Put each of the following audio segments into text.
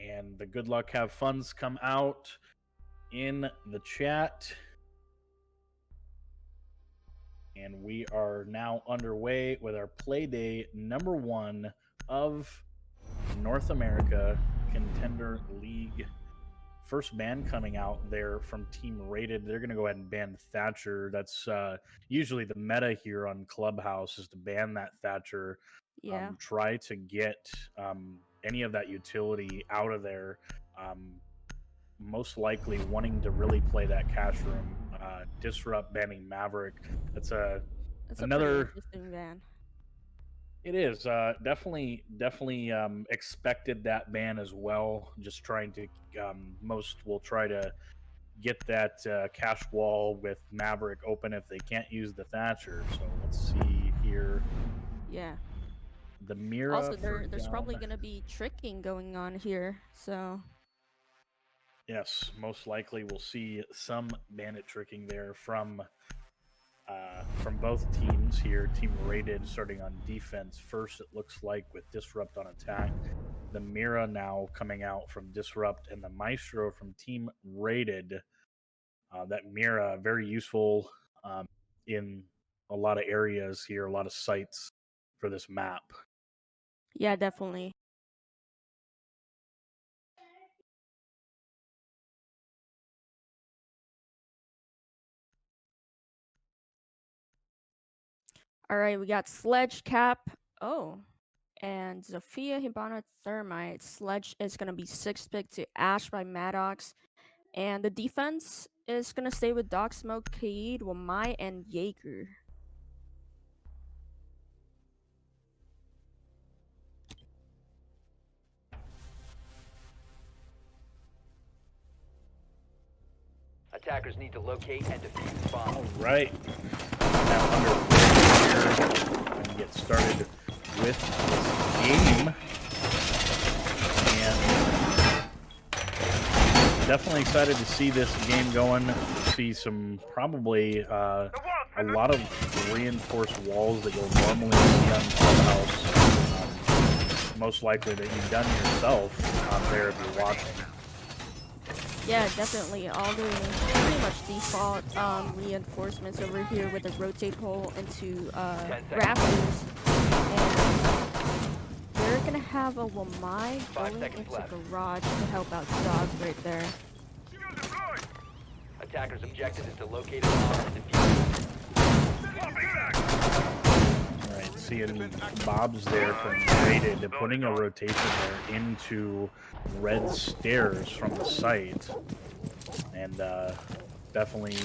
And the good luck have funds come out in the chat. And we are now underway with our Playday #1 of North America Contender League. First ban coming out there from Team Rated. They're going to go ahead and ban Thatcher. That's usually the meta here on Clubhouse is to ban that Thatcher. Yeah. Try to get any of that utility out of there. Most likely wanting to really play that cash room. Disrupt banning Maverick. That's another a pretty interesting ban. It is definitely expected that ban as well. Just trying to most will try to get that cash wall with Maverick open if they can't use the Thatcher. So let's see here. Yeah. The Mira. Also, there's probably gonna be tricking going on here. So. Yes, most likely we'll see some bandit tricking there from both teams here. Team Rated starting on defense first, it looks like, with Disrupt on attack. The Mira now coming out from Disrupt, and the Maestro from Team Rated. That Mira, very useful in a lot of areas here, a lot of sites for this map. Yeah, definitely. All right, we got Sledge Cap. Oh, and Zofia Hibana Thermite. Sledge is going to be 6-pick to Ash by Maddox. And the defense is going to stay with Dog Smoke, Kaid, Wamai, and Jaeger. Attackers need to locate and defuse bombs. All right. Now underway here and get started with this game. And definitely excited to see this game going. See some probably a lot of reinforced walls that you'll normally see on Clubhouse. Most likely that you've done yourself there if you're watching. Yeah, definitely. All the pretty much default reinforcements over here with the rotate hole into rafters. And they're gonna have a Wamai going into garage to help out Dog right there. Attackers' objective is to locate a bomb and defuse it. Alright, seeing Bob's there from Rated, putting a rotation there into red stairs from the site. And definitely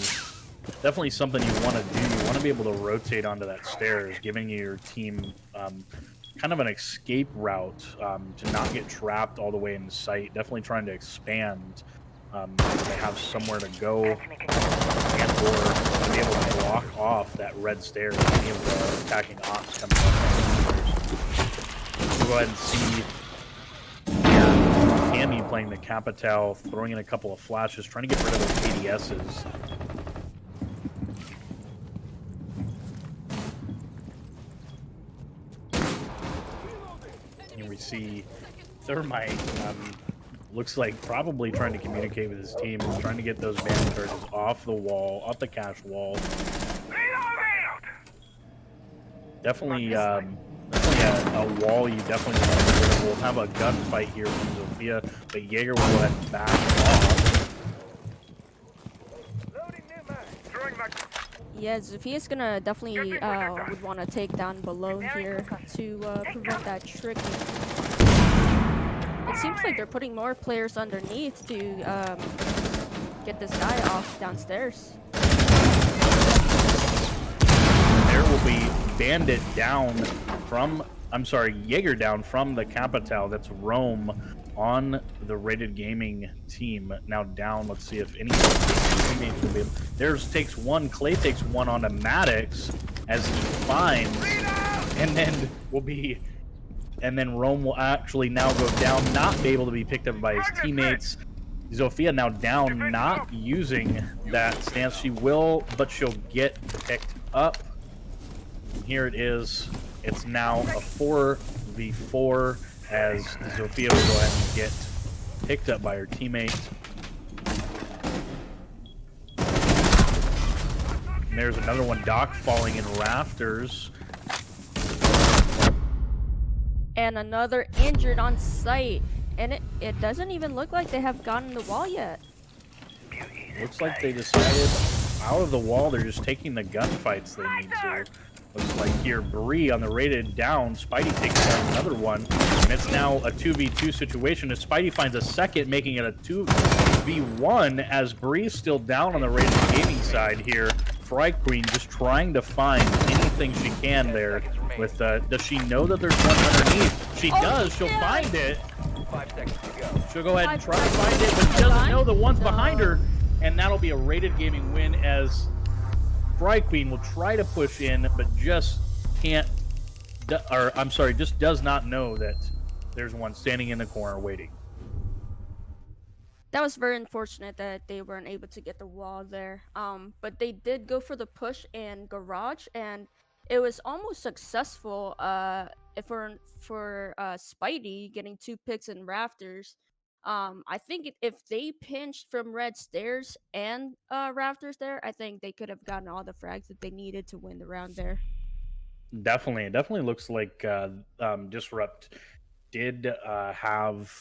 something you want to do. You want to be able to rotate onto that stairs, giving your team kind of an escape route to not get trapped all the way in the site. Definitely trying to expand. They have somewhere to go and or to be able to block off that red stairs and any of the attacking ops coming up. We'll go ahead and see here Cammy playing the Capital, throwing in a couple of flashes, trying to get rid of those ADSs. Here we see Thermite. Looks like probably trying to communicate with his team, trying to get those bandit charges off the wall, off the cash wall. Definitely a wall you definitely want to get rid of. We'll have a gunfight here from Zofia, but Jaeger will go ahead and back off. Yeah, Zofia's gonna definitely would want to take down below here to prevent that tricking. It seems like they're putting more players underneath to get this guy off downstairs. There will be Bandit down from, Jaeger down from the Capital. That's Rome on the Rated Gaming team. Now down, let's see if any of the teammates will be able. There's takes one, Clay takes one onto Maddox as he finds, and then will be. And then Rome will actually now go down, not be able to be picked up by his teammates. Zofia now down, not using that stance. She will, but she'll get picked up. And here it is. It's now a 4v4 as Zofia will go ahead and get picked up by her teammate. And there's another one, Doc, falling in rafters. And another injured on site. And it doesn't even look like they have gotten the wall yet. Looks like they decided out of the wall, they're just taking the gunfights they need to. Looks like here, Bree on the rated down. Spidey takes down another one. And it's now a 2v2 situation as Spidey finds a second, making it a 2v1 as Bree's still down on the rated gaming side here. Fry Queen just trying to find anything she can there. With does she know that there's one underneath? She does. She'll find it. 5 seconds to go. She'll go ahead and try to find it, but she doesn't know the one's behind her. And that'll be a rated gaming win as Fry Queen will try to push in, but just can't, or I'm sorry, just does not know that there's one standing in the corner waiting. That was very unfortunate that they weren't able to get the wall there. But they did go for the push in garage, and it was almost successful. For Spidey getting 2 picks in rafters. I think if they pinched from red stairs and rafters there, I think they could have gotten all the frags that they needed to win the round there. Definitely, it definitely looks like Disrupt did have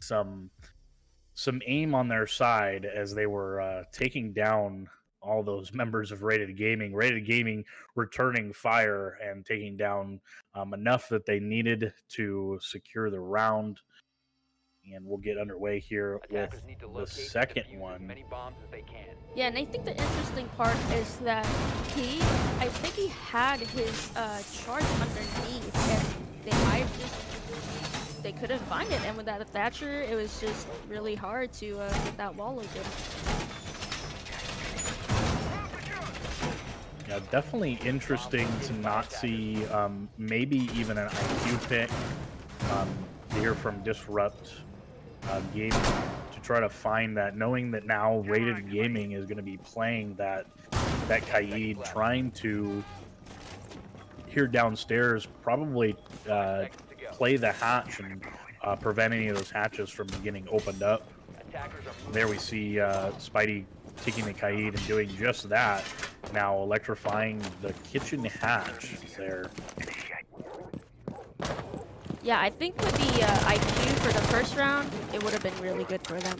some aim on their side as they were taking down all those members of Rated Gaming. Rated Gaming returning fire and taking down enough that they needed to secure the round. And we'll get underway here with the second one. Yeah, and I think the interesting part is that I think he had his charge underneath, and they couldn't find it, and without a Thatcher, it was just really hard to get that wall open. Yeah, definitely interesting to not see maybe even an IQ pick here from Disrupt Gaming to try to find that, knowing that now Rated Gaming is going to be playing that Kaid, trying to here downstairs probably play the hatch and prevent any of those hatches from getting opened up. There we see Spidey taking the Kaid and doing just that. Now electrifying the kitchen hatch there. Yeah, I think with the IQ for the first round, it would have been really good for them.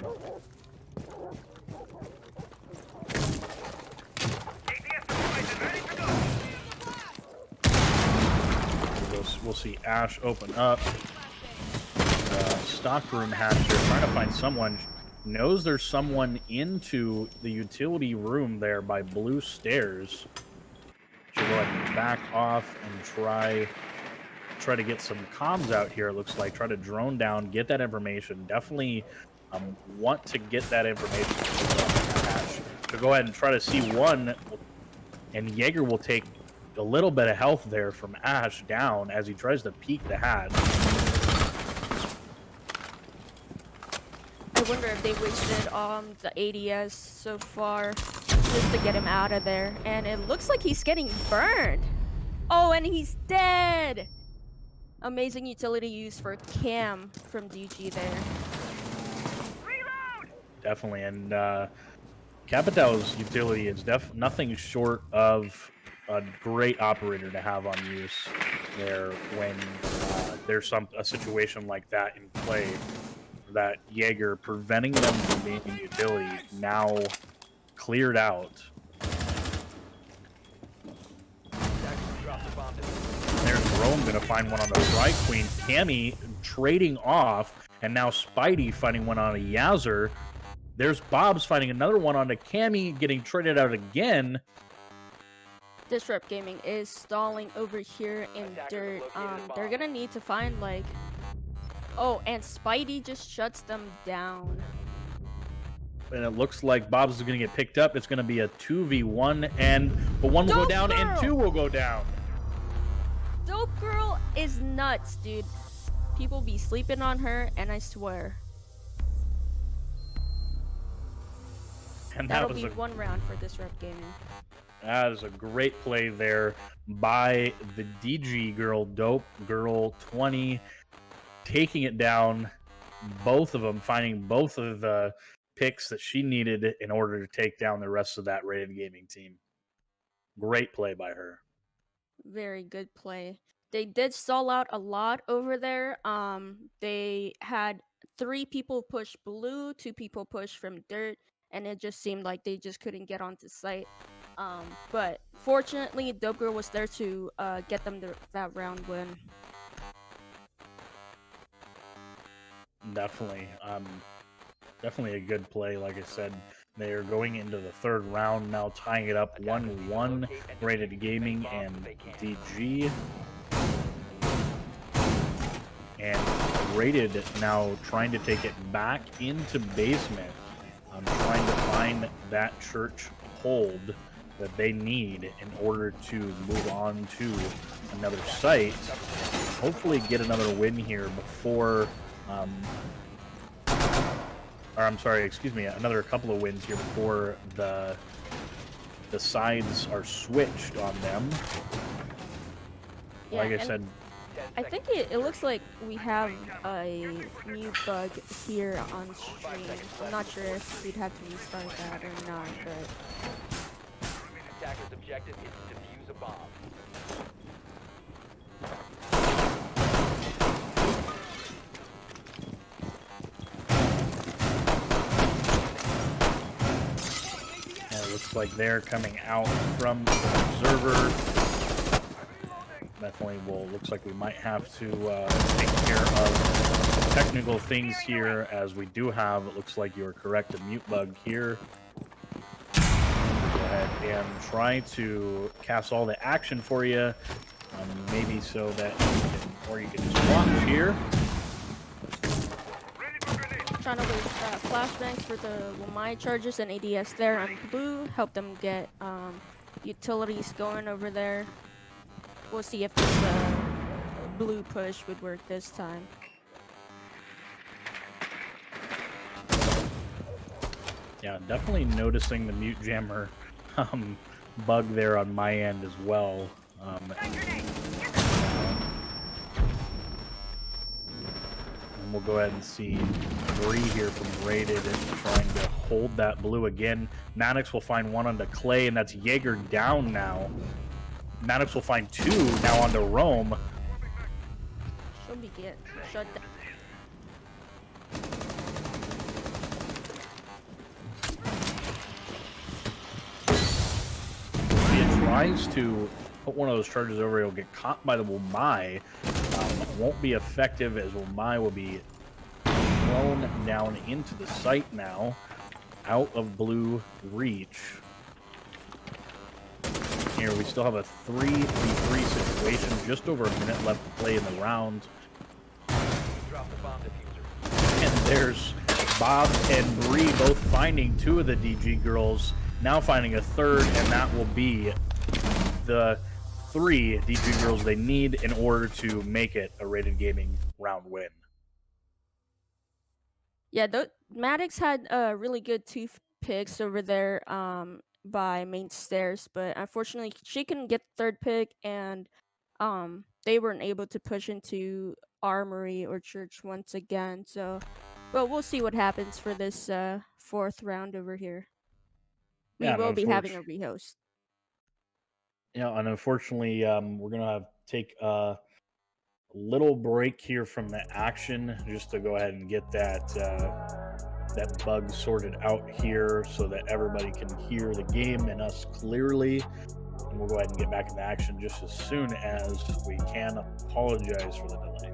We'll see Ash open up. Stockroom hatch here, trying to find someone. Knows there's someone into the utility room there by blue stairs. She'll go ahead and back off and try to get some comms out here, it looks like. Try to drone down, get that information. Definitely want to get that information. So go ahead and try to see one, and Jaeger will take a little bit of health there from Ash down as he tries to peek the hatch. I wonder if they wasted the ADS so far just to get him out of there. And it looks like he's getting burned. Oh, and he's dead! Amazing utility use for Cam from DG there. Reload! Definitely, and Capitel's utility is nothing short of a great operator to have on use there when there's a situation like that in play. That Jaeger preventing them from being utility now cleared out. There's Rome gonna find one on the Fry Queen. Cammy trading off, and now Spidey fighting one on a Yazzer. There's Bob's fighting another one on a Cammy, getting traded out again. Disrupt Gaming is stalling over here in dirt. They're gonna need to find like... Oh, and Spidey just shuts them down. And it looks like Bob's is going to get picked up. It's going to be a 2v1, but one will go down and 2 will go down. Dope Girl is nuts, dude. People be sleeping on her, and I swear. And that'll be one round for Disrupt Gaming. That is a great play there by the DG girl, Dope Girl 20. Taking it down both of them, finding both of the picks that she needed in order to take down the rest of that Rated Gaming team. Great play by her. Very good play. They did stall out a lot over there. They had 3 people push blue, 2 people push from dirt, and it just seemed like they just couldn't get onto site. But fortunately, Dope Girl was there to get them that round win. Definitely. Definitely a good play. Like I said, they are going into the third round now, tying it up 1-1. Rated Gaming and DG. And Rated now trying to take it back into basement. Trying to find that church hold that they need in order to move on to another site. Hopefully get another win here before... or I'm sorry, excuse me, another couple of wins here before the sides are switched on them. Yeah, like I said, I think it looks like we have a mute bug here on stream. I'm not sure if we'd have to restart that or not, but... Attacker's objective is to defuse a bomb. and it looks like they're coming out from the observer. Definitely looks like we might have to take care of technical things here, as we do have, it looks like you're correct, a mute bug here. Go ahead and try to cast all the action for you, maybe so that you can just watch here. Trying to waste flashbangs for the Wamai charges and ADS there on blue, help them get utilities going over there. We'll see if this blue push would work this time. Yeah, definitely noticing the mute jammer bug there on my end as well. And we'll go ahead and see Bree here from Rated trying to hold that blue again. Maddox will find one onto Clay, and that's Jaeger down now. Maddox will find 2 now onto Rome. She'll be get shut down. He tries to put one of those charges over, he'll get caught by the Wamai. Won't be effective, as Wamai will be thrown down into the site now, out of blue reach. Here we still have a 3v3 situation, just over a minute left to play in the round. Drop the bomb diffuser. And there's Bob and Bree both finding 2 of the DG girls, now finding a third, and that will be the 3 DG girls they need in order to make it a Rated Gaming round win. Yeah, Maddox had really good 2 picks over there by main stairs, but unfortunately she couldn't get the 3rd pick, and they weren't able to push into Armory or Church once again. So, but we'll see what happens for this 4th round over here. We will be having a rehost. Yeah, and unfortunately, we're gonna take a little break here from the action just to go ahead and get that that bug sorted out here, so that everybody can hear the game and us clearly. And we'll go ahead and get back into action just as soon as we can. Apologize for the delay.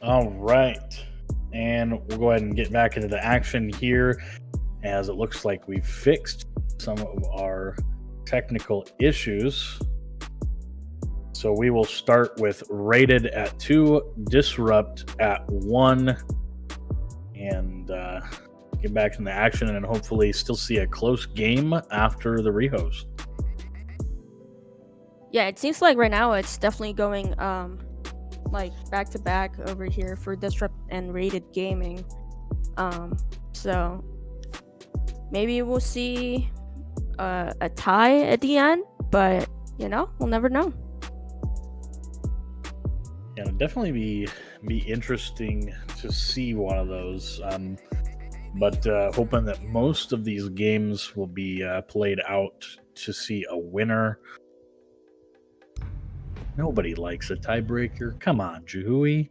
All right. And we'll go ahead and get back into the action here, as it looks like we've fixed some of our technical issues. So we will start with Rated at 2, Disrupt at 1, and get back in the action and hopefully still see a close game after the rehost. Yeah, it seems like right now it's definitely going like back to back over here for Disrupt and Rated Gaming. So maybe we'll see a tie at the end, but you know, we'll never know. Yeah, it'd definitely be interesting to see one of those. But hoping that most of these games will be played out to see a winner. Nobody likes a tiebreaker. Come on, Juhui.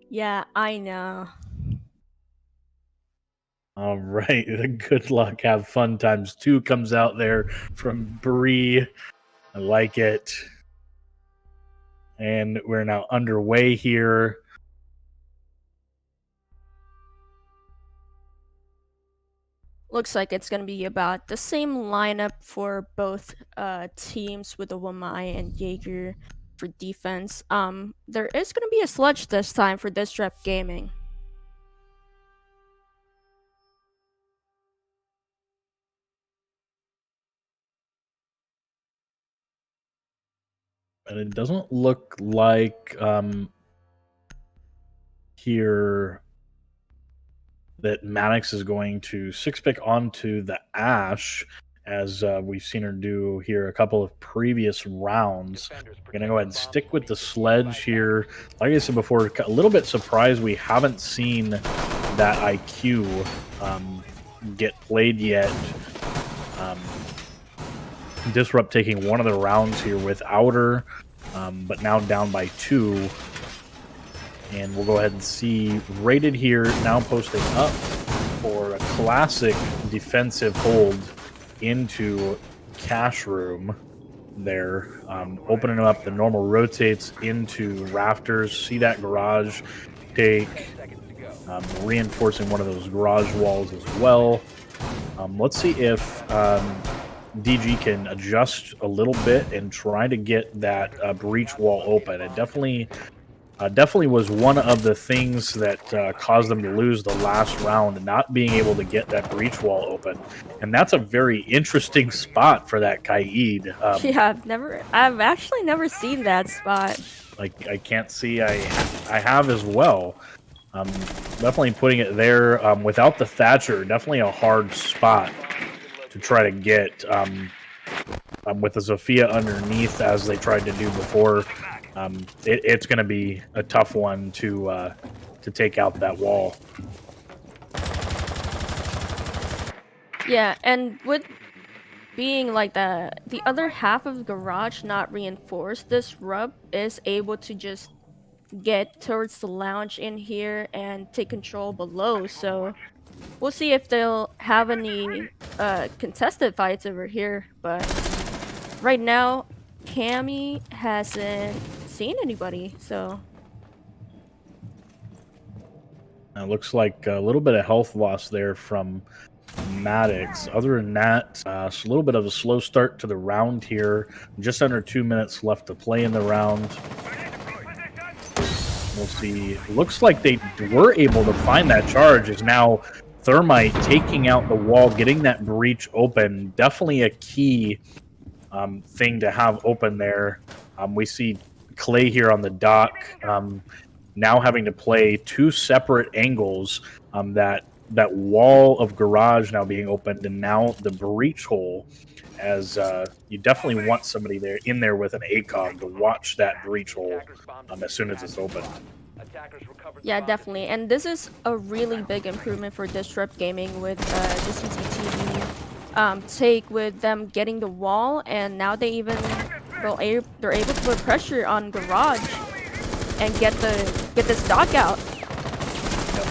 Yeah, I know. All right. Good luck. Have fun times 2 comes out there from Bree. I like it. And we're now underway here. Looks like it's going to be about the same lineup for both teams, with the Wamai and Jaeger for defense. There is going to be a sludge this time for Disrupt Gaming. And it doesn't look like here that Maddox is going to 6-pick onto the Ash, as we've seen her do here a couple of previous rounds. Going to go ahead and stick with the sledge here. Like I said before, a little bit surprised we haven't seen that IQ get played yet. Disrupt taking one of the rounds here without her, but now down by 2. And we'll go ahead and see Rated here now posting up for a classic defensive hold into Cash Room there. Opening up the normal rotates into Rafters. See that garage take. Reinforcing one of those garage walls as well. Let's see if DG can adjust a little bit and try to get that breach wall open. It definitely definitely was one of the things that caused them to lose the last round, not being able to get that breach wall open. And that's a very interesting spot for that Kaid. Yeah, I've actually never seen that spot. Like I can't see I have as well. Definitely putting it there without the Thatcher. Definitely a hard spot to try to get with the Zofia underneath as they tried to do before. It's going to be a tough one to take out that wall. Yeah, and with being like the other half of the garage not reinforced, this rub is able to just get towards the lounge in here and take control below. So we'll see if they'll have any contested fights over here. But right now, Cammy hasn't seen anybody. So It looks like a little bit of health loss there from Maddox. Other than that, it's a little bit of a slow start to the round here. Just under 2 minutes left to play in the round. We'll see. Looks like they were able to find that charge. Is now Thermite taking out the wall, getting that breach open. Definitely a key thing to have open there. We see Clay here on the dock now having to play two separate angles. That wall of garage now being opened, and now the breach hole. As you definitely want somebody there in there with an ACOG to watch that breach hole as soon as it's open. yeah, definitely. And this is a really big improvement for Disrupt Gaming with the CCTV take with them getting the wall, and now they're able to put pressure on garage and get this dock out.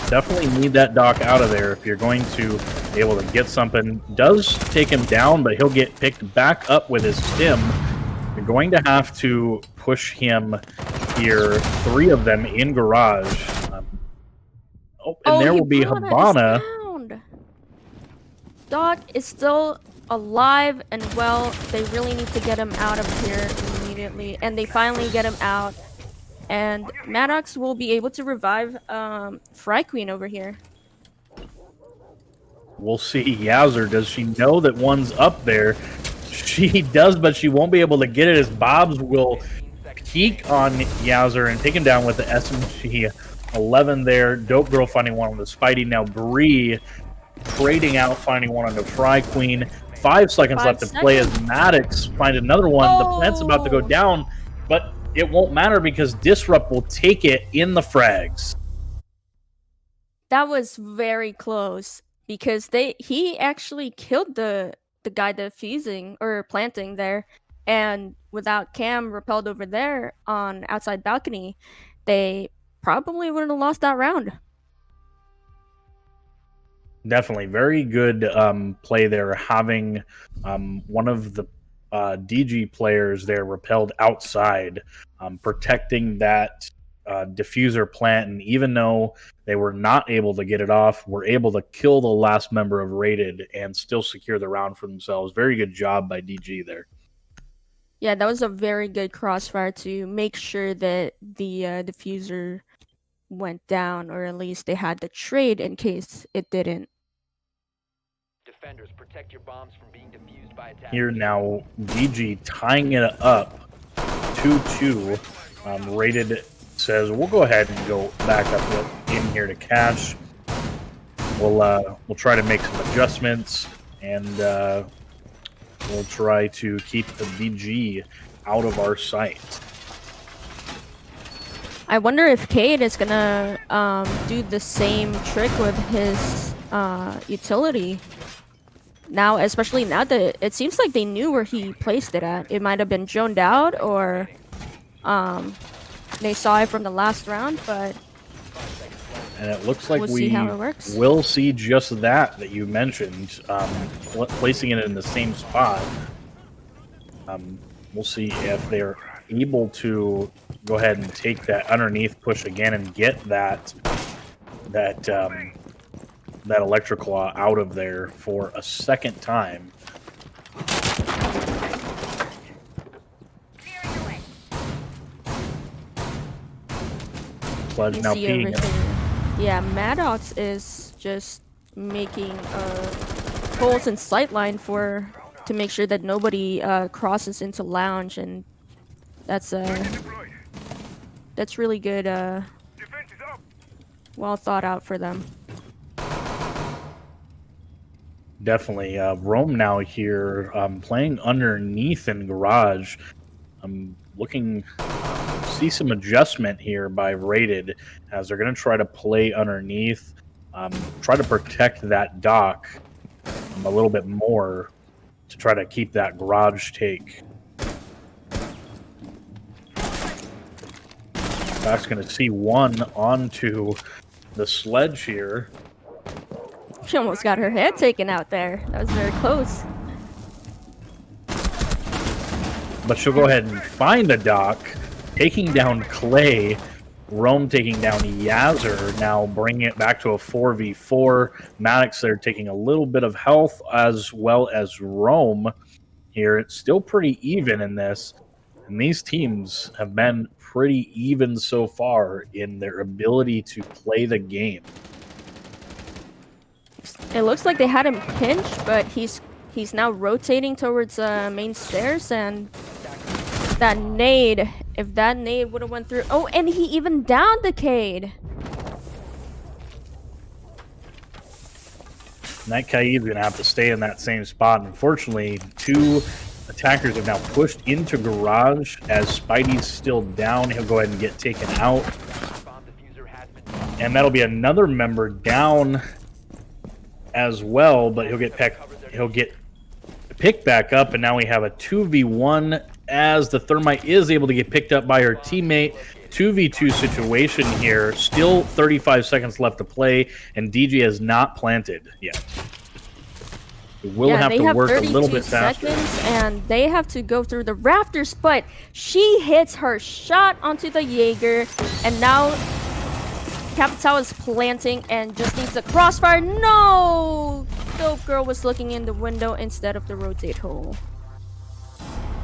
Definitely need that dock out of there if you're going to be able to get something. Does take him down, but he'll get picked back up with his stim. You're going to have to push him here. 3 of them in garage. There will be Habana. Doc is still alive and well. They really need to get him out of here immediately, and they finally get him out. And Maddox will be able to revive Fry Queen over here. We'll see. Yowzer, does she know that one's up there? She does, but she won't be able to get it as Bobs will peek on Yowzer and take him down with the SMG 11 there. Dope Girl finding one on the Spidey. Now Bree trading out, finding one on the Fry Queen. 5 seconds left to play as Maddox find another one. Oh. The plant's about to go down, but it won't matter because Disrupt will take it in the frags. That was very close because he actually killed the guy defusing or planting there, and without Cam repelled over there on outside balcony, they probably wouldn't have lost that round. Definitely very good play there, having one of the DG players there repelled outside, protecting that diffuser plant, and even though they were not able to get it off, were able to kill the last member of Rated and still secure the round for themselves. Very good job by DG there. Yeah, that was a very good crossfire to make sure that the diffuser went down, or at least they had the trade in case it didn't. Defenders, protect your bombs from being defused by attackers. Here now, DG tying it up 2-2. Rated says we'll go ahead and go back up in here to cash. We'll try to make some adjustments, and we'll try to keep the DG out of our sight. I wonder if Cade is gonna do the same trick with his utility now, especially now that it seems like they knew where he placed it at. It might have been zoned out, or they saw it from the last round, but and it looks like we'll see how it works. Will see just that you mentioned, placing it in the same spot. We'll see if they're able to go ahead and take that underneath push again and get that electrical out of there for a second time. Sledge You now see over peeing. here. Yeah, Maddox is just making holes in sightline to make sure that nobody crosses into lounge, and that's really good. Well thought out for them. Definitely. Rome now here, playing underneath in garage. I'm looking, see some adjustment here by Rated as they're going to try to play underneath, try to protect that dock a little bit more to try to keep that garage take. That's going to see one onto the sledge here. She almost got her head taken out there. That was very close. But she'll go ahead and find the dock, taking down Clay. Rome taking down Yazzer, now bringing it back to a 4v4. Maddox there taking a little bit of health, as well as Rome here. It's still pretty even in this, and these teams have been pretty even so far in their ability to play the game. It looks like they had him pinched, but he's now rotating towards main stairs, and that nade, if that nade would have went through. Oh, and he even downed the Cade. That Kaid's going to have to stay in that same spot. Unfortunately, two attackers have now pushed into garage. As Spidey's still down, he'll go ahead and get taken out. And that'll be another member down as well, but he'll get picked back up, and now we have a 2v1 as the Thermite is able to get picked up by her teammate. 2v2 situation here. Still 35 seconds left to play, and DG has not planted yet. We will have to work a little bit faster. And they have to go through the rafters, but she hits her shot onto the Jaeger, and now Capital is planting and just needs a crossfire. No! Dope Girl was looking in the window instead of the rotate hole.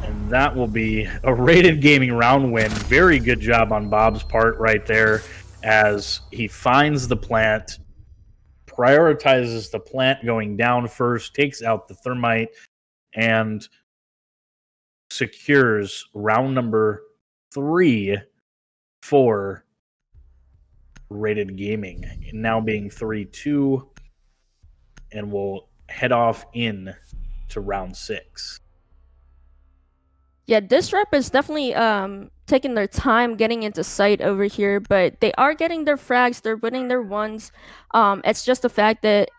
And that will be a Rated Gaming round win. Very good job on Bob's part right there, as he finds the plant, prioritizes the plant going down first, takes out the Thermite, and secures round number 3 for Rated Gaming, now being 3-2, and we'll head off in to round 6. Yeah, this rep is definitely taking their time getting into sight over here, but they are getting their frags, they're winning their ones. It's just the fact that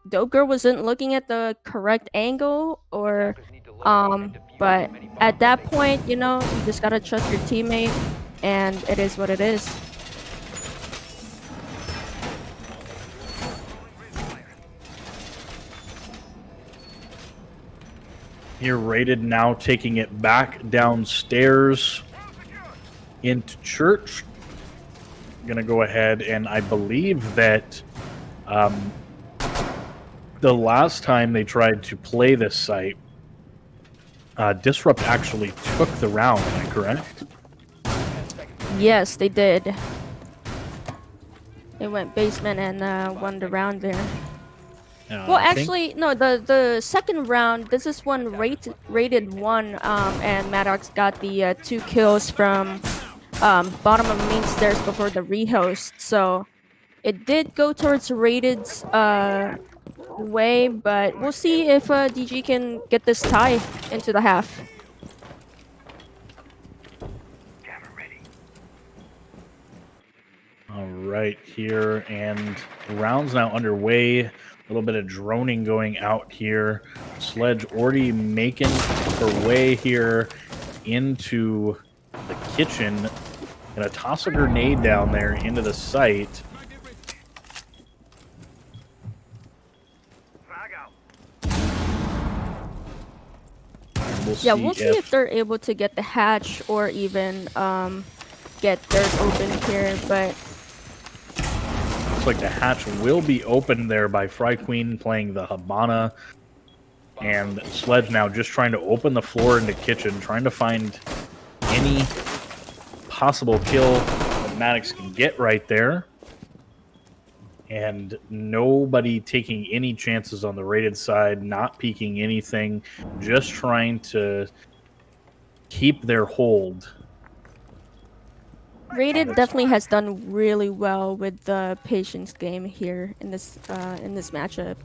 Dope Girl wasn't looking at the correct angle, or but at that point, you just gotta trust your teammate, and it is what it is. Here, Rated now taking it back downstairs into church. Gonna go ahead, and I believe that the last time they tried to play this site, Disrupt actually took the round. Am I correct? Yes, they did. They went basement and won the round there. Well, actually, no. The second round, this is when Rated won, and Maddox got the 2 kills from bottom of main stairs before the rehost. So it did go towards Rated's way, but we'll see if DG can get this tie into the half. All right, here, and rounds now underway. A little bit of droning going out here. Sledge already making her way here into the kitchen. Gonna toss a grenade down there into the site. We'll see if they're able to get the hatch or even get theirs open here, but looks like the hatch will be opened there by Fry Queen playing the Habana, and Sledge now just trying to open the floor in the kitchen, trying to find any possible kill that Maddox can get right there. And nobody taking any chances on the rated side, not peeking anything, just trying to keep their hold. Rated definitely has done really well with the patience game here in this matchup.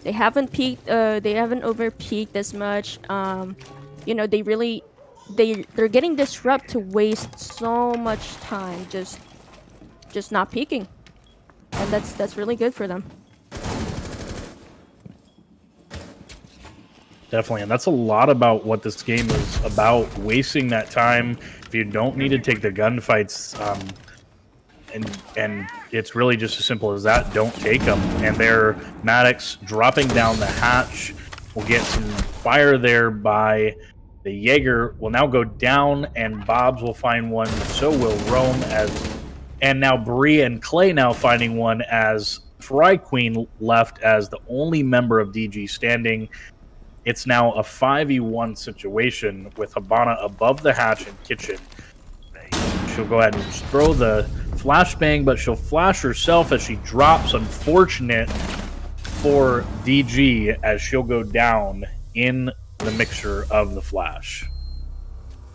They haven't peaked. They haven't over peaked as much. You know, they're getting disrupt to waste so much time just not peaking, and that's really good for them. Definitely, and that's a lot about what this game is about, wasting that time. If you don't need to take the gunfights, and it's really just as simple as that, don't take them. And there, Maddox dropping down the hatch will get some fire there by the Jaeger, will now go down, and Bobs will find one, so will Rome, and now Bree and Clay now finding one, as Fry Queen left as the only member of DG standing. It's now a 5v1 situation with Habana above the hatch and kitchen. She'll go ahead and throw the flashbang, but she'll flash herself as she drops. Unfortunate for DG, as she'll go down in the mixture of the flash.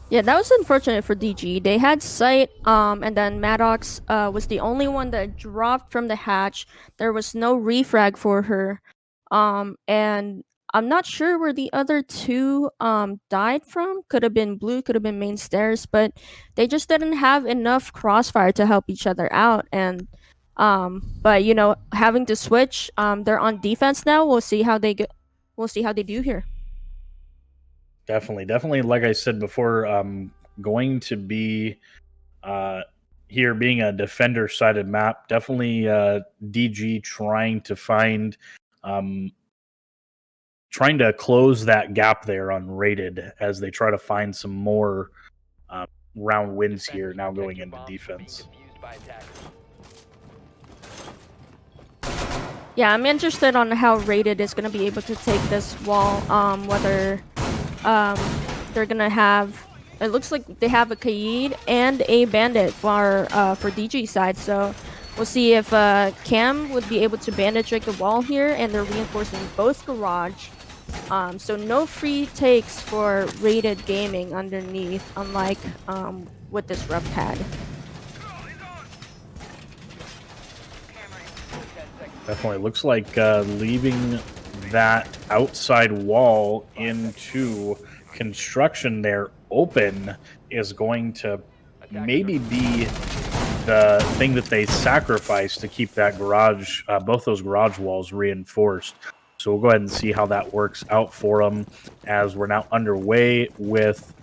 Yeah, that was unfortunate for DG. They had sight, and then Maddox was the only one that dropped from the hatch. There was no refrag for her, and I'm not sure where the other two died from. Could have been blue, could have been main stairs, but they just didn't have enough crossfire to help each other out. And but you know, having to switch, they're on defense now. We'll see how they get. We'll see how they do here. Definitely. Like I said before, going to be here being a defender-sided map. Definitely DG trying to find. Trying to close that gap there on rated as they try to find some more round wins here now going into defense. Yeah, I'm interested on how rated is going to be able to take this wall, whether they're going to have, it looks like they have a Kaid and a Bandit for DG side, so we'll see if Cam would be able to bandit trick the wall here, and they're reinforcing both garage. So no free takes for rated gaming underneath, unlike what this Disrupt had. Definitely looks like leaving that outside wall into construction there open is going to maybe be the thing that they sacrifice to keep that garage, both those garage walls reinforced. So we'll go ahead and see how that works out for them as we're now underway with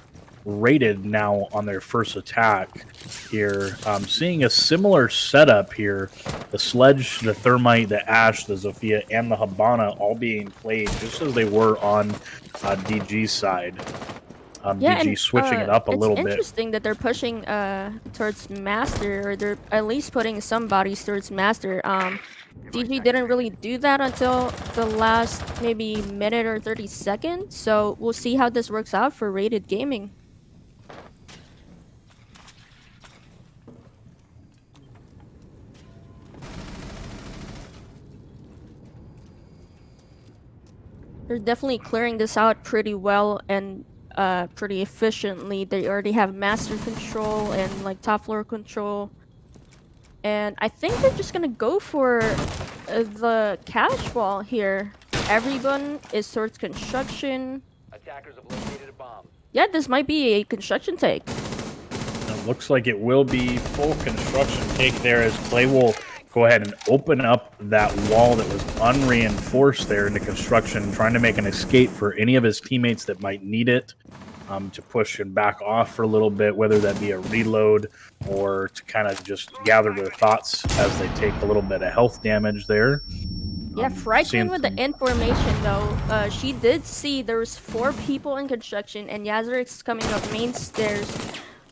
rated now on their first attack here. Seeing a similar setup here. The Sledge, the Thermite, the Ash, the Zofia, and the Habana all being played just as they were on DG's side. Yeah, DG switching it up a little bit. It's interesting that they're pushing towards Master, or they're at least putting some bodies towards Master. DG didn't really do that until the last maybe minute or 30 seconds, so we'll see how this works out for rated gaming. They're definitely clearing this out pretty well and pretty efficiently. They already have master control and like top floor control, and I think they're just gonna go for the cash wall here. Everyone is towards construction. Attackers have located a bomb. Yeah, this might be a construction take. It looks like it will be full construction take there as Clay will go ahead and open up that wall that was unreinforced there into construction, trying to make an escape for any of his teammates that might need it, to push and back off for a little bit, whether that be a reload or to kind of just gather their thoughts as they take a little bit of health damage there. Yeah, Frightening with the information though. She did see there was 4 people in construction and Yazerix coming up main stairs.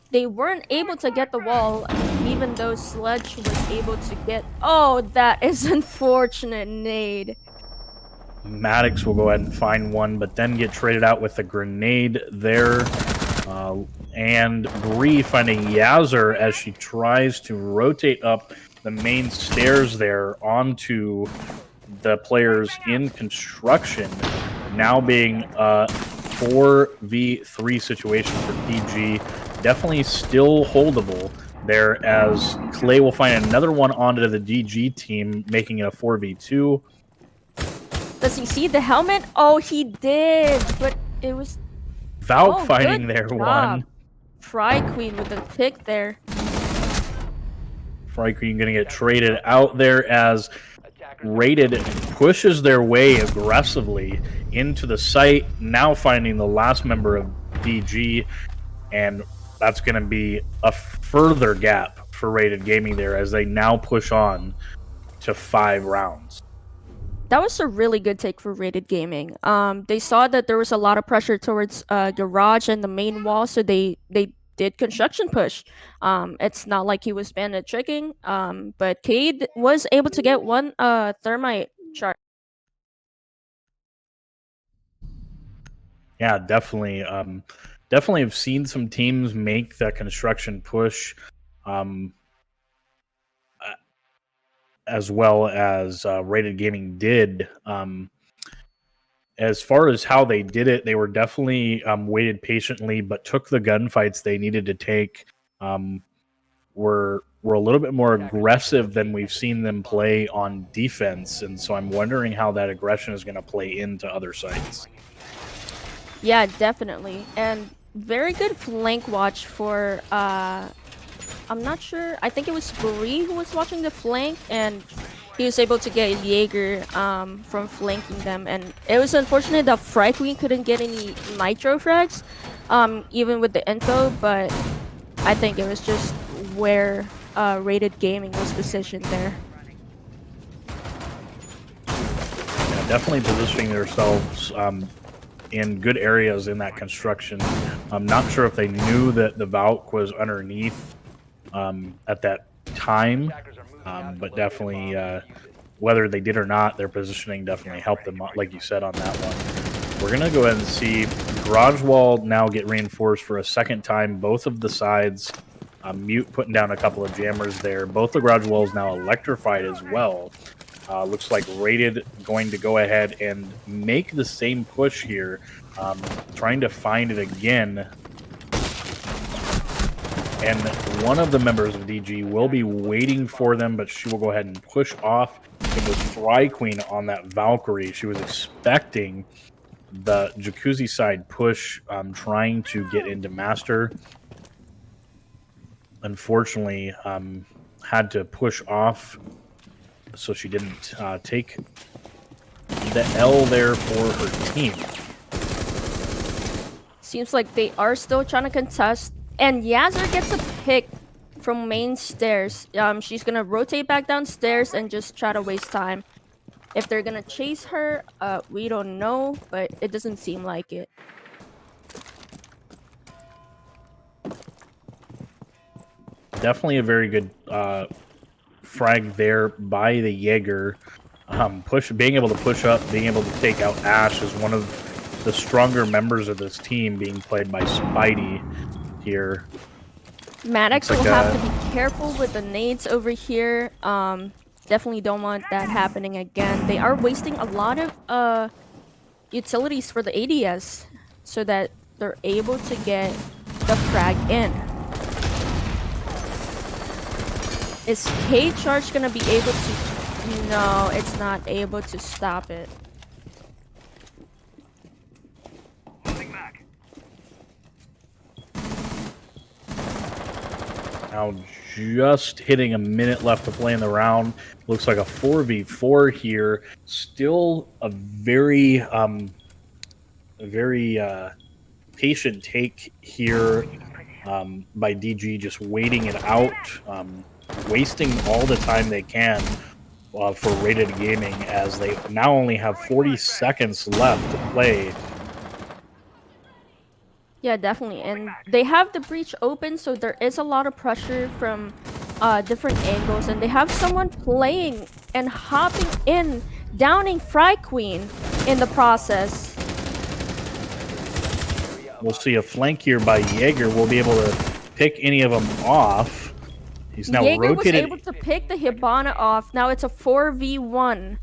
They weren't able to get the wall, even though Sledge was able to get... Oh, that is unfortunate, nade. Maddox will go ahead and find one, but then get traded out with a grenade there. And Bree finding Yazzer as she tries to rotate up the main stairs there onto the players in construction, now being a 4v3 situation for DG. Definitely still holdable there, as Clay will find another one onto the DG team, making it a 4v2. Does he see the helmet? Oh, he did, but it was Valk finding their job. one. Fry Queen with the pick there. Fry Queen going to get traded out there as Rated pushes their way aggressively into the site, now finding the last member of DG, and that's going to be a further gap for Rated Gaming there as they now push on to 5 rounds. That was a really good take for Rated Gaming. They saw that there was a lot of pressure towards garage and the main wall, so they did construction push. It's not like he was bandit tricking, but Cade was able to get one thermite chart. Yeah, definitely. Definitely have seen some teams make that construction push, as well as Rated Gaming did. As far as how they did it, they were definitely waited patiently, but took the gunfights they needed to take. Were a little bit more aggressive than we've seen them play on defense, and so I'm wondering how that aggression is going to play into other sites. Yeah, definitely, and very good flank watch for. I'm not sure. I think it was Bree who was watching the flank, and he was able to get Jaeger from flanking them. And it was unfortunate that Fry Queen couldn't get any nitro frags, even with the info. But I think it was just where Rated Gaming was positioned there. Yeah, definitely positioning themselves in good areas in that construction. I'm not sure if they knew that the Valk was underneath at that time, but definitely whether they did or not, their positioning definitely helped them, like you said, on that one. We're going to go ahead and see garage wall now get reinforced for a second time. Both of the sides, Mute putting down a couple of jammers there. Both the garage walls now electrified as well. Looks like Rated going to go ahead and make the same push here, trying to find it again. And one of the members of DG will be waiting for them, but she will go ahead and push off. It was Fry Queen on that Valkyrie. She was expecting the Jacuzzi side push, trying to get into Master. Unfortunately, had to push off, so she didn't take the L there for her team. Seems like they are still trying to contest. And Yazzer gets a pick from main stairs. She's gonna rotate back downstairs and just try to waste time. If they're gonna chase her, we don't know, but it doesn't seem like it. Definitely a very good frag there by the Jaeger. Being able to push up, being able to take out Ash is one of the stronger members of this team, being played by Spidey here. Maddox will have to be careful with the nades over here. Definitely don't want that happening again. They are wasting a lot of utilities for the ADS so that they're able to get the frag in. Is K-Charge gonna be able to... No, it's not able to stop it. Now just hitting a minute left to play in the round. Looks like a 4v4 here. Still a very patient take here by DG, just waiting it out, wasting all the time they can for Rated Gaming, as they now only have 40 seconds left to play. Yeah, definitely. And they have the breach open, so there is a lot of pressure from different angles. And they have someone playing and hopping in, downing Fry Queen in the process. we'll see a flank here by Jaeger. We'll be able to pick any of them off. He's now Jaeger was rotated. able to pick the Hibana off. Now it's a 4v1.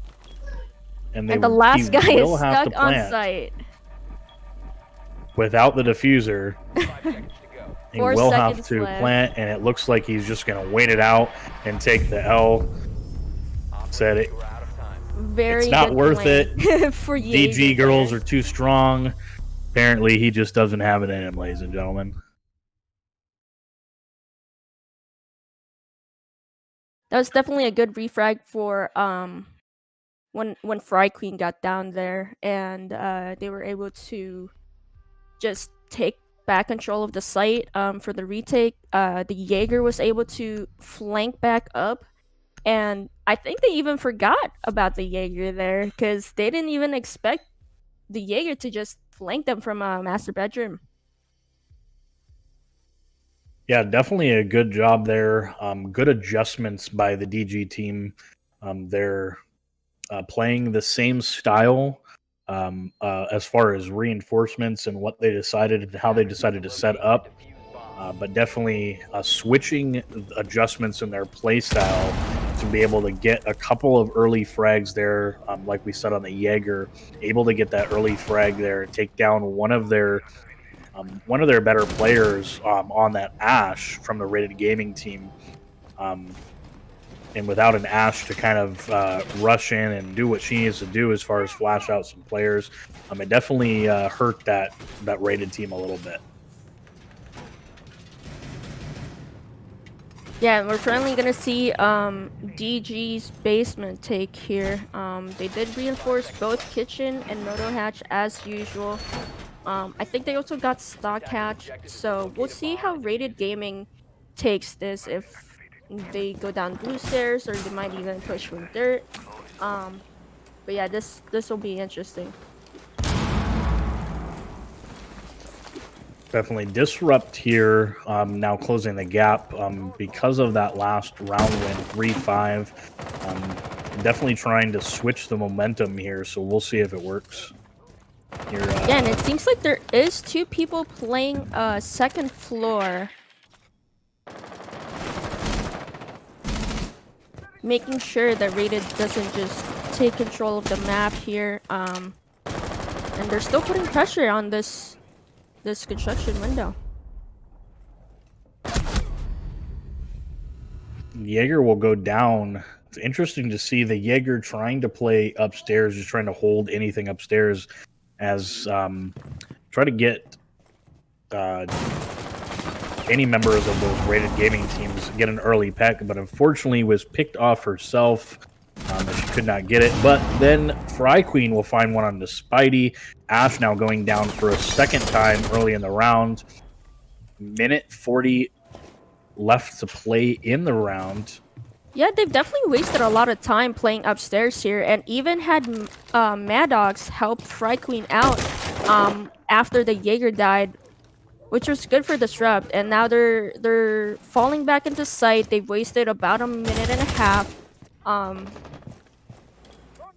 And the last guy is will have to stuck on plant site. without the diffuser. 5 seconds to go. He 4 will have seconds to left. plant, and it looks like he's just going to wait it out and take the L. Said it. We're out of time. Very It's not good worth plan for Jaeger DG girls there. are too strong. Apparently, he just doesn't have it in him, ladies and gentlemen. That was definitely a good refrag for when Fry Queen got down there, and they were able to just take back control of the site for the retake. The Jaeger was able to flank back up, and I think they even forgot about the Jaeger there because they didn't even expect the Jaeger to just flank them from a master bedroom. Yeah, definitely a good job there. Good adjustments by the DG team. They're playing the same style as far as reinforcements and what they decided, how they decided to set up. But definitely switching adjustments in their play style to be able to get a couple of early frags there, like we said on the Jaeger, able to get that early frag there, take down one of their better players on that Ash from the Rated Gaming team. And without an Ash to kind of rush in and do what she needs to do as far as flash out some players, it definitely hurt that Rated team a little bit. Yeah, we're finally gonna see DG's basement take here. They did reinforce both kitchen and moto hatch as usual. I think they also got stock hatch, so we'll see how Rated Gaming takes this, if they go down blue stairs or they might even push from dirt. But yeah, this will be interesting. Definitely disrupt here, now closing the gap because of that last round win, 3-5. Definitely trying to switch the momentum here, so we'll see if it works. Here, yeah, and it seems like there is 2 people playing second floor. Making sure that Rated doesn't just take control of the map here. And they're still putting pressure on this construction window. Jaeger will go down. It's interesting to see the Jaeger trying to play upstairs, just trying to hold anything upstairs as try to get any members of those Rated Gaming teams get an early peck, but unfortunately was picked off herself. She could not get it, but then Fry Queen will find one on the Spidey. Ash now going down for a second time early in the round. Minute 40 left to play in the round. Yeah, they've definitely wasted a lot of time playing upstairs here, and even had Maddox help Fry Queen out after the Jaeger died, which was good for Disrupt. And now they're falling back into sight. They've wasted about a minute and a half.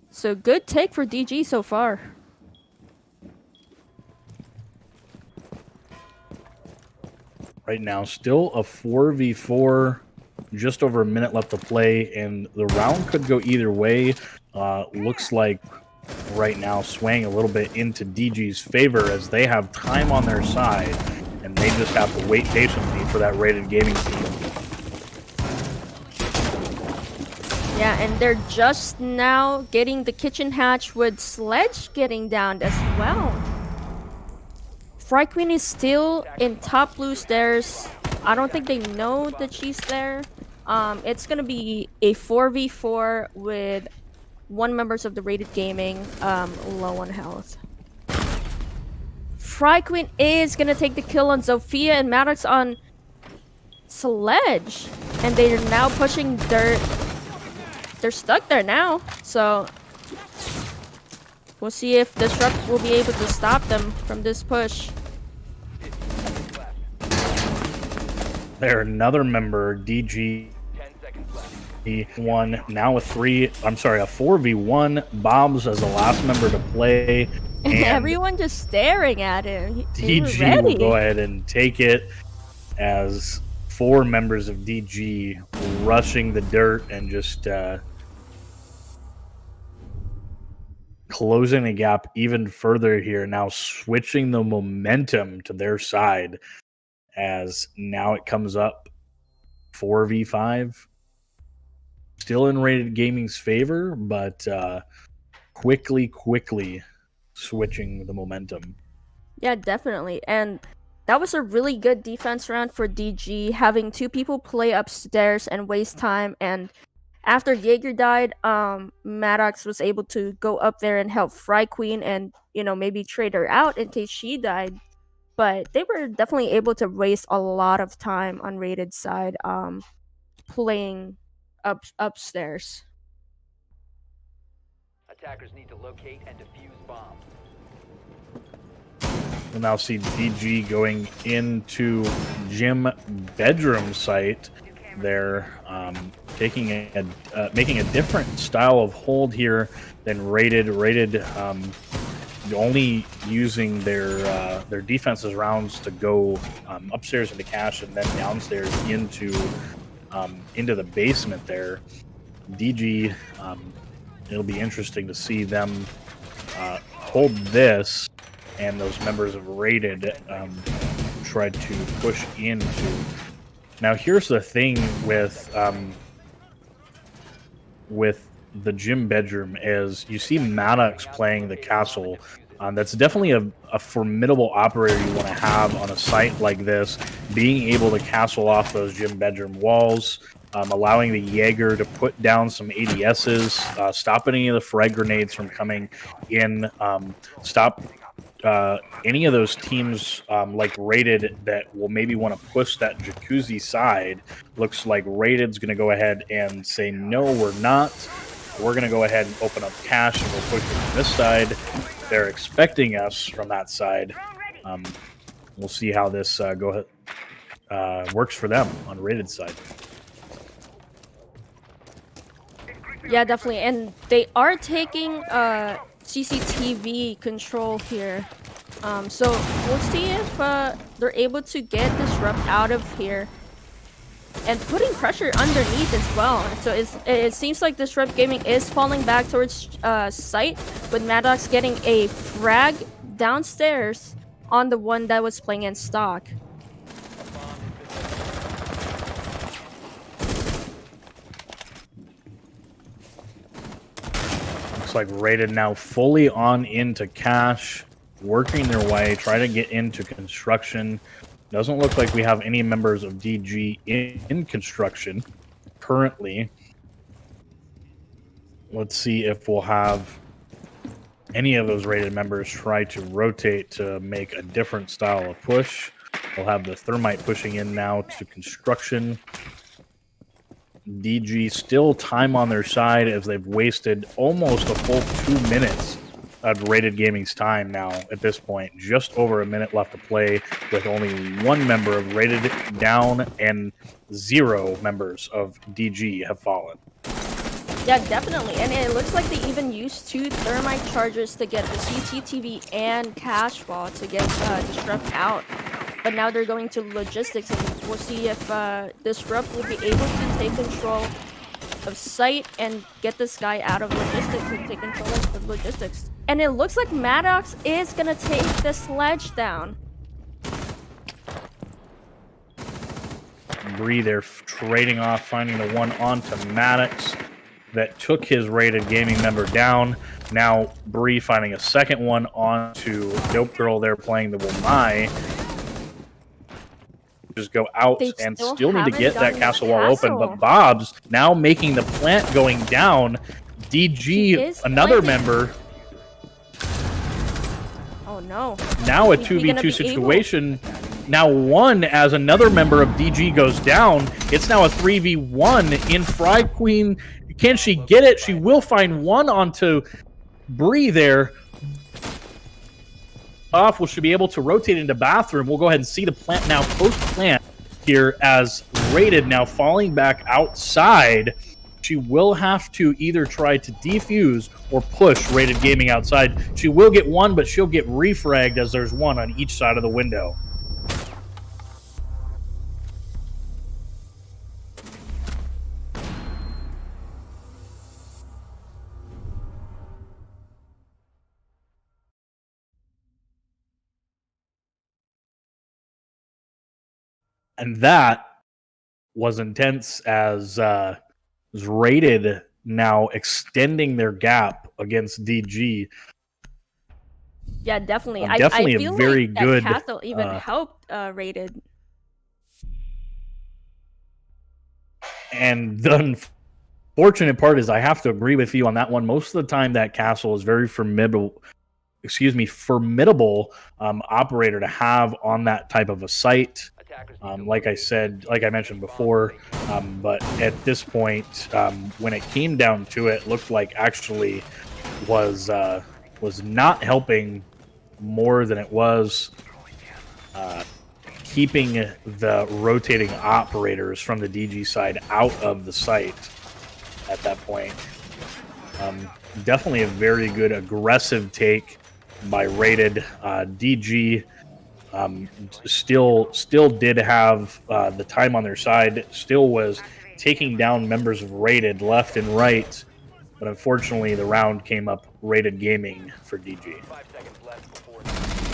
So good take for DG so far. Right now, still a 4v4, just over a minute left to play, and the round could go either way. Looks like right now swaying a little bit into DG's favor as they have time on their side, and they just have to wait patiently for that Rated Gaming team. Yeah, and they're just now getting the kitchen hatch with Sledge getting down as well. Fry Queen is still in top blue stairs. I don't think they know that she's there. It's gonna be a 4v4 with 1 members of the Rated Gaming low on health. Fry Queen is gonna take the kill on Zofia and Maddox on Sledge, and they're now pushing dirt. They're stuck there now, so we'll see if Disrupt will be able to stop them from this push. There, another member, DG. 10 seconds left. One now a 4v1. Bobs as the last member to play. And And everyone just staring at him. They were DG will ready. go ahead and take it as 4 members of DG rushing the dirt and just closing the gap even further here. Now switching the momentum to their side as now it comes up 4v5. Still in Rated Gaming's favor, but quickly switching the momentum. Yeah, definitely. And that was a really good defense round for DG, having 2 people play upstairs and waste time. And after Jaeger died, Maddox was able to go up there and help Fry Queen and, maybe trade her out in case she died. But they were definitely able to waste a lot of time on Rated side, playing upstairs. Attackers need to locate and defuse bombs. We'll now see DG going into Gym bedroom site. They're taking making a different style of hold here than Rated. Rated only using their defense's rounds to go upstairs into cache and then downstairs into the basement there. DG, it'll be interesting to see them hold this, and those members of Rated tried to push into. Now here's the thing with the gym bedroom is you see Maddox playing the castle. That's definitely a formidable operator you want to have on a site like this, being able to castle off those gym bedroom walls, allowing the Jaeger to put down some ADSs, stop any of the frag grenades from coming in, stop any of those teams like Rated that will maybe want to push that jacuzzi side. Looks like Rated's going to go ahead and say, no, we're not. We're going to go ahead and open up cache and we'll push it from this side. They're expecting us from that side. We'll see how this works for them on Rated side. Yeah, definitely. And they are taking CCTV control here. So we'll see if they're able to get Disrupt out of here. And putting pressure underneath as well. So it seems like Disrupt Gaming is falling back towards site, with Maddox getting a frag downstairs on the one that was playing in stock. Looks like Rated now fully on into cache, working their way, trying to get into construction. Doesn't look like we have any members of DG in construction currently. Let's see if we'll have any of those Rated members try to rotate to make a different style of push. We'll have the Thermite pushing in now to construction. DG still time on their side as they've wasted almost a full 2 minutes of Rated Gaming's time now at this point. Just over a minute left to play, with only 1 member of Rated down and 0 members of DG have fallen. Yeah, definitely. And it looks like they even used 2 Thermite chargers to get the CCTV and cache wall to get Disrupt out. But now they're going to logistics, and we'll see if Disrupt will be able to take control of site and get this guy out of logistics and take control of logistics. And it looks like Maddox is gonna take the sledge down. Bree, they're trading off, finding the one onto Maddox that took his Rated Gaming member down. Now Bree finding a second one onto Dope Girl. They're playing the Womai. Just go out They and still still need to haven't get that gotten the castle wall open. castle. But Bob's now making the plant going down. He DG, is another planting. member. Oh no. Now a Is he gonna 2v2 be situation. Now 1 as another member of DG goes down. It's now a 3v1 in Fry Queen. Can she get it? She will find 1 onto Bree there. Off, we should be able to rotate into bathroom. We'll go ahead and see the plant now, post-plant here, as Rated now falling back outside. she will have to either try to defuse or push Rated Gaming outside. She will get one, but she'll get refragged as there's one on each side of the window. And that was intense as Rated now extending their gap against DG. Yeah, definitely. Definitely I feel a very like good that castle even helped Rated. And the unfortunate part is I have to agree with you on that one. Most of the time, that castle is very formidable. Formidable operator to have on that type of a site. Like I mentioned before, but at this point, when it came down to it, looked like actually was not helping more than it was keeping the rotating operators from the DG side out of the site at that point. Definitely a very good aggressive take by Rated. DG still did have the time on their side, still was taking down members of Rated left and right, but unfortunately the round came up Rated Gaming for DG.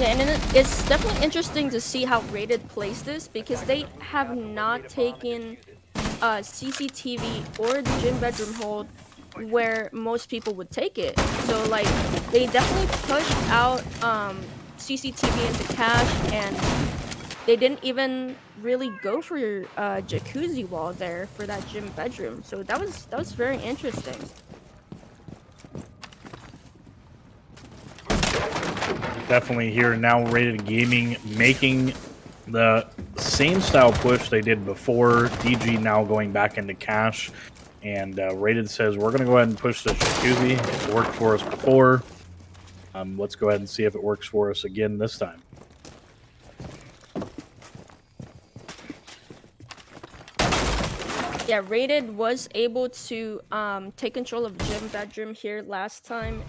Yeah, and it's definitely interesting to see how Rated plays this, because they have not taken CCTV or the gym bedroom hold where most people would take it. So like they definitely pushed out CCTV into cash, and they didn't even really go for your jacuzzi wall there for that gym bedroom. So that was very interesting. Definitely here now, Rated Gaming making the same style push they did before. DG now going back into cash, and Rated says we're going to go ahead and push this jacuzzi. It's worked for us before. Let's go ahead and see if it works for us again this time. Yeah, Rated was able to take control of gym bedroom here last time.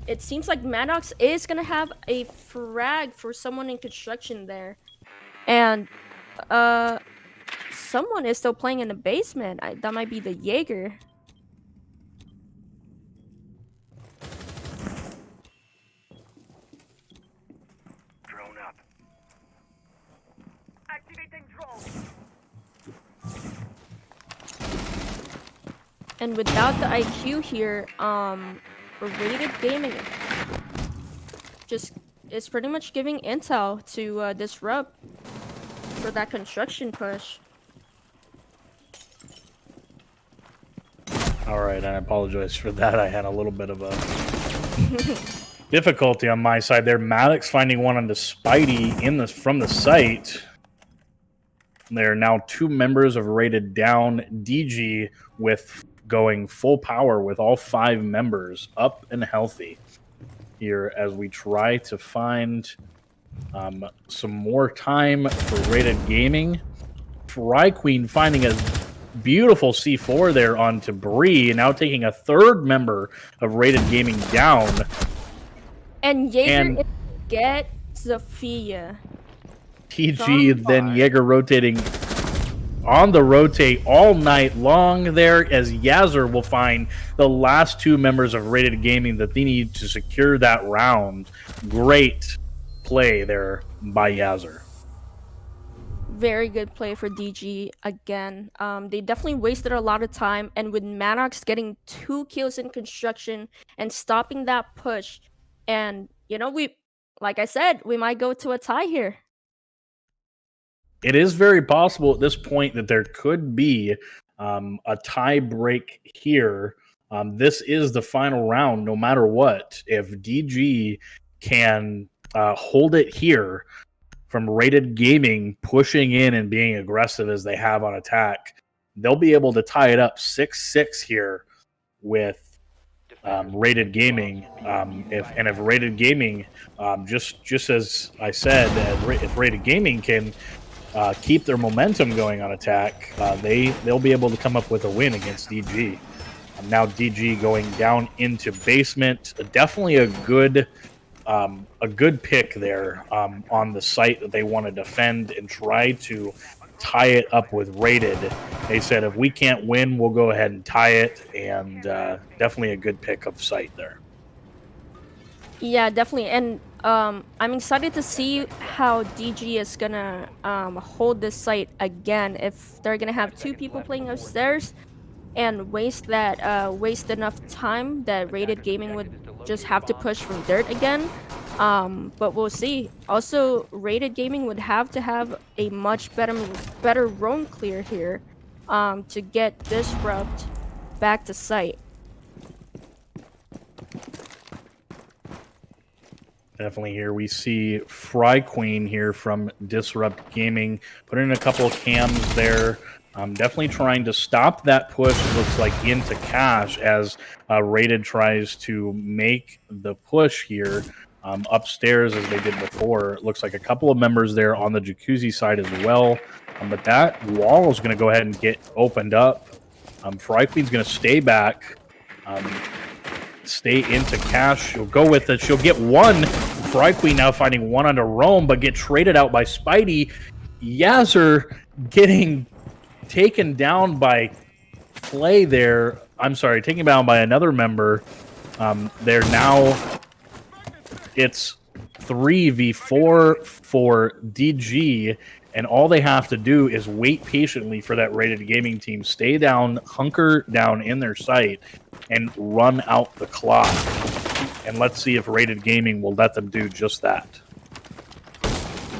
It seems like Maddox is gonna have a frag for someone in construction there, and someone is still playing in the basement. That might be the Jaeger. Drone up. Activating drone. And without the IQ here, Rated Gaming just is pretty much giving intel to disrupt for that construction push. All right, I apologize for that. I had a little bit of a difficulty on my side there. Maddox finding one on the Spidey from the site. There are now 2 members of Rated down. DG with going full power with all 5 members up and healthy here as we try to find some more time for Rated Gaming. Fry Queen finding a beautiful C4 there onto Bree, now taking a 3rd member of Rated Gaming down. And Jaeger get Zofia. TG then Jaeger rotating on the rotate all night long there, as Yazzer will find the last 2 members of Rated Gaming that they need to secure that round. Great play there by Yazzer. Very good play for DG again. They definitely wasted a lot of time, and with Maddox getting 2 kills in construction and stopping that push, and you know, like I said, we might go to a tie here. It is very possible at this point that there could be a tie break here. This is the final round, no matter what. If DG can hold it here from Rated Gaming pushing in and being aggressive as they have on attack, they'll be able to tie it up 6-6 here with Rated Gaming. If Rated Gaming, just as I said, if Rated Gaming can keep their momentum going on attack, they'll be able to come up with a win against DG. Now DG going down into basement, definitely a good pick there on the site that they want to defend and try to tie it up with Rated. They said if we can't win, we'll go ahead and tie it, and definitely a good pick of site there. Yeah, definitely. And I'm excited to see how DG is gonna hold this site again. If they're gonna have two people playing upstairs and waste enough time that Rated Gaming would just have to push from dirt again. But we'll see. Also, Rated Gaming would have to have a much better roam clear here to get Disrupt back to site. Definitely here we see Fry Queen here from Disrupt Gaming, putting in a couple of cams there. Definitely trying to stop that push, it looks like, into Cash as Rated tries to make the push here upstairs as they did before. It looks like a couple of members there on the Jacuzzi side as well. But that wall is going to go ahead and get opened up. Fry Queen's going to stay back. Stay into Cash. She'll go with it. She'll get one. Fry Queen now finding one under Rome, but get traded out by Spidey. Yazzer getting taken down by Play there. I'm sorry, taken down by another member. They're now, it's 3v4 for DG, and all they have to do is wait patiently for that Rated Gaming team, stay down, hunker down in their site, and run out the clock. And let's see if Rated Gaming will let them do just that.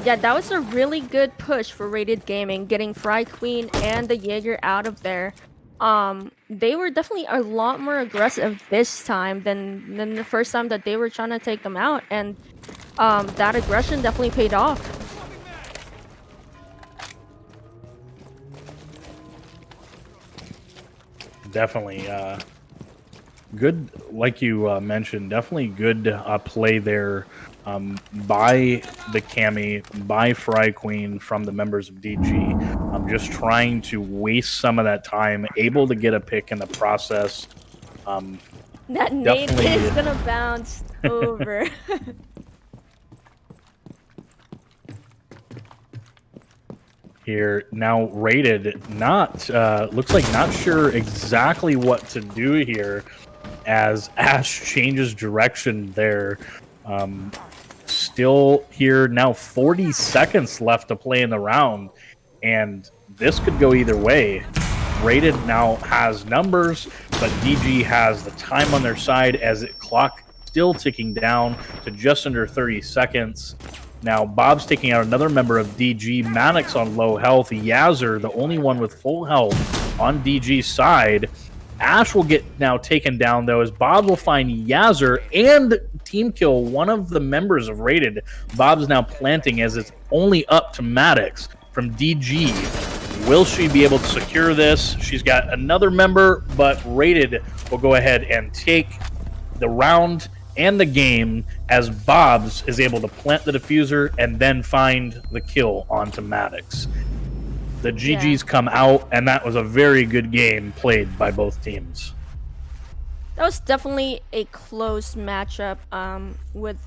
Yeah, that was a really good push for Rated Gaming, getting Fry Queen and the Jaeger out of there. They were definitely a lot more aggressive this time than the first time that they were trying to take them out, and that aggression definitely paid off. Definitely good, like you mentioned, definitely good play there by the Cammy, by Fry Queen from the members of DG. I'm just trying to waste some of that time, able to get a pick in the process. That nade is gonna bounce over. Here now, Rated not looks like not sure exactly what to do here as Ash changes direction there. Still here now, 40 seconds left to play in the round, and this could go either way. Rated now has numbers, but DG has the time on their side as the clock still ticking down to just under 30 seconds. Now, Bob's taking out another member of DG. Maddox on low health. Yazzer, the only one with full health on DG's side. Ash will get now taken down, though, as Bob will find Yazzer and team kill one of the members of Rated. Bob's now planting as it's only up to Maddox from DG. Will she be able to secure this? She's got another member, but Rated will go ahead and take the round and the game as Bob's is able to plant the diffuser and then find the kill onto Maddox. The GGs come out, and that was a very good game played by both teams. That was definitely a close matchup with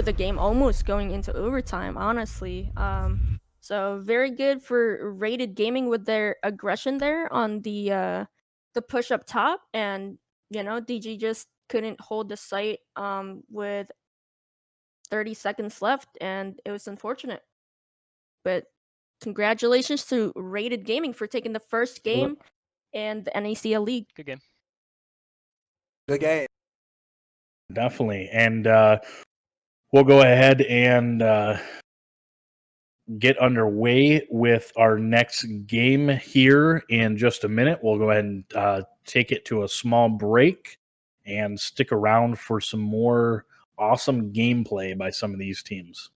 the game almost going into overtime, honestly. So very good for Rated Gaming with their aggression there on the push up top, and DG just couldn't hold the site with 30 seconds left, and it was unfortunate. But congratulations to Rated Gaming for taking the first game in the NACL League. Good game. Good game. Definitely. And we'll go ahead and get underway with our next game here in just a minute. We'll go ahead and take it to a small break and stick around for some more awesome gameplay by some of these teams.